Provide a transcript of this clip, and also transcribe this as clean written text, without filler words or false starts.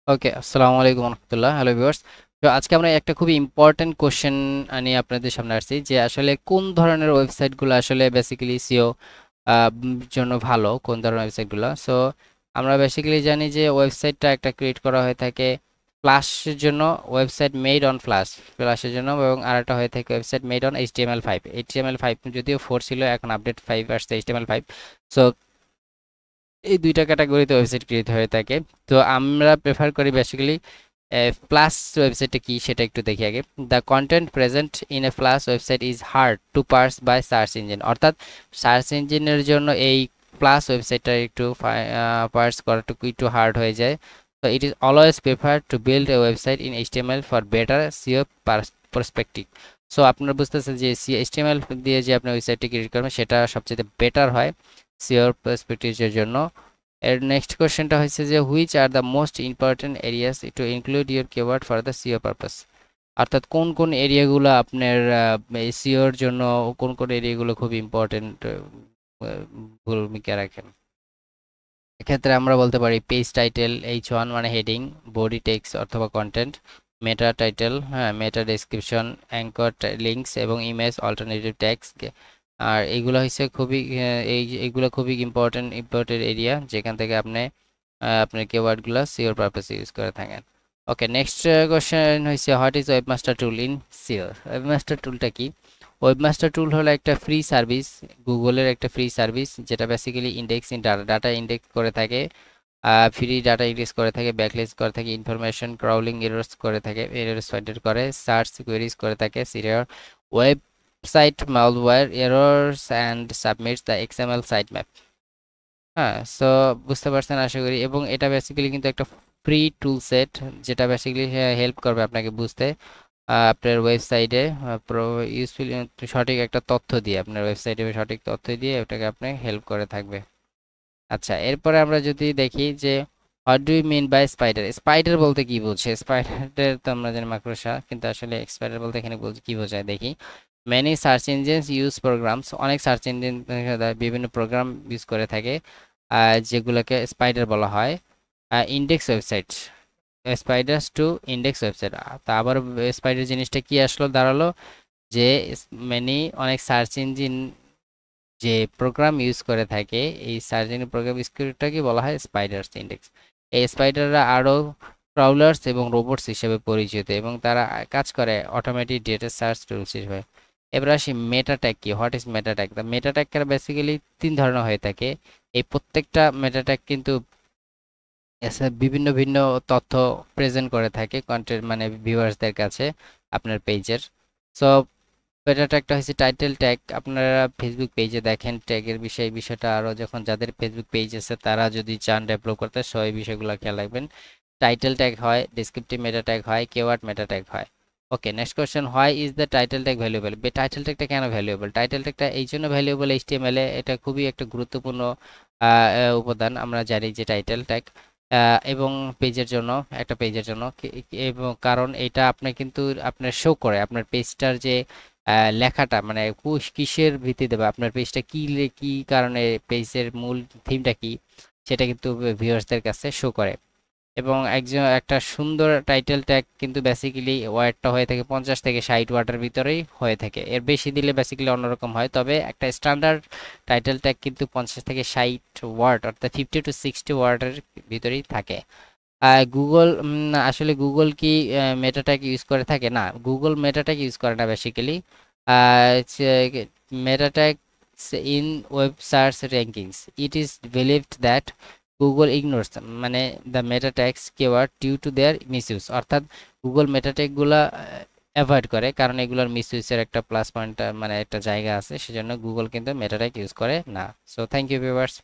ওকে, আসসালামু আলাইকুম রহমতুল্লাহ। Hello viewers. তো আজকে আমরা একটা খুবই ইম্পর্টেন্ট কোশ্চেন নিয়ে আপনাদের সামনে আসছি যে আসলে কোন ধরনের ওয়েবসাইটগুলো আসলে বেসিক্যালি সিও জন্য ভালো, কোন ধরনের ওয়েবসাইটগুলো। সো আমরা বেসিক্যালি জানি যে ওয়েবসাইটটা একটা ক্রিয়েট করা হয়ে থাকে ফ্ল্যাশের জন্য, ওয়েবসাইট মেড অন ফ্ল্যাশের জন্য, এবং আরেকটা হয়ে থাকে website made on HTML5। HTML5 যদিও 4 ছিল, এখন আপডেট 5 আসছে HTML5। সো এই দুইটা ক্যাটাগরিতে ওয়েবসাইট ক্রিয়েট হয়ে থাকে। তো আমরা প্রেফার করি বেসিক্যালি প্লাস ওয়েবসাইটটা কি সেটা একটু দেখি আগে। The content present in a plus website is hard to parse by search engine, অর্থাৎ সার্চ ইঞ্জিনের জন্য এই প্লাস ওয়েবসাইটটা একটু পার্স করাটুকু একটু হার্ড হয়ে যায়। তো it is always prefer to build a website in HTML for better SEO perspective. So আপনারা বুঝতেছেন যে HTML দিয়ে যে আপনি ওয়েবসাইটটি ক্রিয়েট করবেন সেটা সবচেয়ে বেটার হয় সিওর পার্সপেক্টিভের জন্য। এর নেক্সট কোশ্চেনটা হচ্ছে যে which are the most important areas to include your keyword for the SEO purpose, অর্থাৎ কোন কোন এরিয়াগুলো আপনার সিওর জন্য, কোন কোন এরিয়াগুলো খুব ইম্পর্টেন্ট ভূমিকা রাখেন। এক্ষেত্রে আমরা বলতে পারি পেজ টাইটেল, H1 মানে হেডিং, বডি টেক্সট অথবা কন্টেন্ট, মেটা টাইটেল, হ্যাঁ মেটা ডেসক্রিপশন, অ্যাঙ্কর লিঙ্কস এবং ইমেজ অল্টারনেটিভ টেক্সট। আর এইগুলো হচ্ছে খুবই এইগুলো খুবই ইম্পর্টেন্ট এরিয়া যেখান থেকে আপনি আপনার কিওয়ার্ডগুলো সিওর পারপাসে ইউজ করে থাকেন। ওকে, নেক্সট কোশ্চেন হচ্ছে what is webmaster tool in sure. Webmaster টুলটা কি? ওয়েবমাস্টার টুল হলো একটা ফ্রি সার্ভিস, গুগলের একটা ফ্রি সার্ভিস, যেটা বেসিক্যালি ইন্ডেক্সিং ডাটা ইন্ডেক্স করে থাকে, ফ্রি ডাটা ইন্ডেক্স করে থাকে, ব্যাকলিংক করে থাকে, ইনফরমেশন ক্রাউলিং এরর্স করে থাকে, এরর্স ফাইন্ড করে, সার্চ কোয়েরিজ করে থাকে, serial website malware errors and submits the XML sitemap। হ্যাঁ, সো বুঝতে পারছেন আশা করি। এবং এটা বেসিক্যালি কিন্তু একটা ফ্রি টুল সেট, যেটা বেসিক্যালি হেল্প করবে আপনাকে বুঝতে আপনার ওয়েবসাইটে ইউজফুল সঠিক একটা তথ্য দিয়ে, আপনার ওয়েবসাইটে সঠিক তথ্য দিয়ে ওটাকে আপনি হেল্প করে থাকবে। আচ্ছা, এরপরে আমরা যদি দেখি যে what do you mean by spider. Spider বলতে কি বোঝে? স্পাইডার তো আমরা জানি মাকড়সা, কিন্তু আসলে স্পাইডার বলতে এখানে কি বোঝায় দেখি। Many search engines use programs, অনেক সার্চ ইঞ্জিন বিভিন্ন প্রোগ্রাম ইউজ করে থাকে যেগুলোকে স্পাইডার বলা হয়। Index website, spiders to index website. তা আবার স্পাইডার জিনিসটা কি আসলো দাঁড়ালো যে মেনি অনেক সার্চ ইঞ্জিন যে প্রোগ্রাম ইউজ করে থাকে, এই সার্চ ইঞ্জিন প্রোগ্রাম স্ক্রিপ্টটাকে বলা হয় স্পাইডার্স ইন্ডেক্স। এই স্পাইডাররা আরও ক্রাউলার্স এবং রোবটস হিসেবে পরিচিত, এবং তারা কাজ করে অটোমেটিক ডেটা সার্চ টুলস হিসেবে। এবার আসি মেটা ট্যাগ কি। What is meta tag? The meta tag basically তিন ধরনের হয়ে থাকে। এই প্রত্যেকটা মেটা ট্যাগ কিন্তু বিভিন্ন ভিন্ন তথ্য প্রেজেন্ট করে থাকে কন্টেন্ট মানে ভিউয়ার্সদের কাছে আপনার পেজের। সো এটা একটা হচ্ছে টাইটেল ট্যাগ। আপনারা ফেসবুক পেজে দেখেন ট্যাগের বিষয়টা আরও যখন যাদের ফেসবুক পেজ আছে তারা যদি চান ডেভেলপ করতে, সো এই বিষয়গুলো খেয়াল রাখবেন। টাইটেল ট্যাগ হয়, ডেসক্রিপটিভ মেটা ট্যাগ হয়, কিওয়ার্ড মেটা ট্যাগ হয়। Okay, next question, why is the title tag valuable. Title ট্যাগটা কেন ভ্যালুয়েবল? টাইটেল ট্যাগটা এই জন্য ভ্যালুয়েবল, HTML এ এটা খুবই একটা গুরুত্বপূর্ণ উপাদান। আমরা জানি যে টাইটেল ট্যাগ এবং পেজের জন্য, একটা পেজের জন্য এবং কারণ এটা আপনি কিন্তু আপনার শো করে আপনার পেজটার যে লেখাটা, মানে কিসের ভিত্তিতে বা আপনার পেজটা কি কারণে, পেজের মূল থিমটা কি, সেটা কিন্তু ভিউয়ার্সদের কাছে শো করে। এবং একটা সুন্দর টাইটেল ট্যাগ কিন্তু বেসিক্যালি ওয়ার্ডটা হয়ে থাকে 50 থেকে 60 ওয়ার্ডের ভিতরেই হয়ে থাকে, এর বেশি দিলে বেসিক্যালি অন্যরকম হয়। তবে একটা স্ট্যান্ডার্ড টাইটেল ট্যাগ কিন্তু 50 থেকে 60 ওয়ার্ড, অর্থাৎ 50 টু 60 ওয়ার্ডের ভিতরেই থাকে। গুগল আসলে গুগল কি মেটা ট্যাগ ইউজ করে থাকে? না, গুগল মেটা ট্যাগ ইউজ করে না basically. Meta tag in web search rankings, it is believed that Google ignores মানে the meta tags keyword due to their misuse, অর্থাৎ গুগল মেটা ট্যাগগুলো অ্যাভয়েড করে কারণ এগুলোর মিসইউজের একটা প্লাস পয়েন্ট মানে একটা জায়গা আছে, সেজন্য গুগল কিন্তু মেটা ট্যাগ ইউজ করে না। So thank you viewers.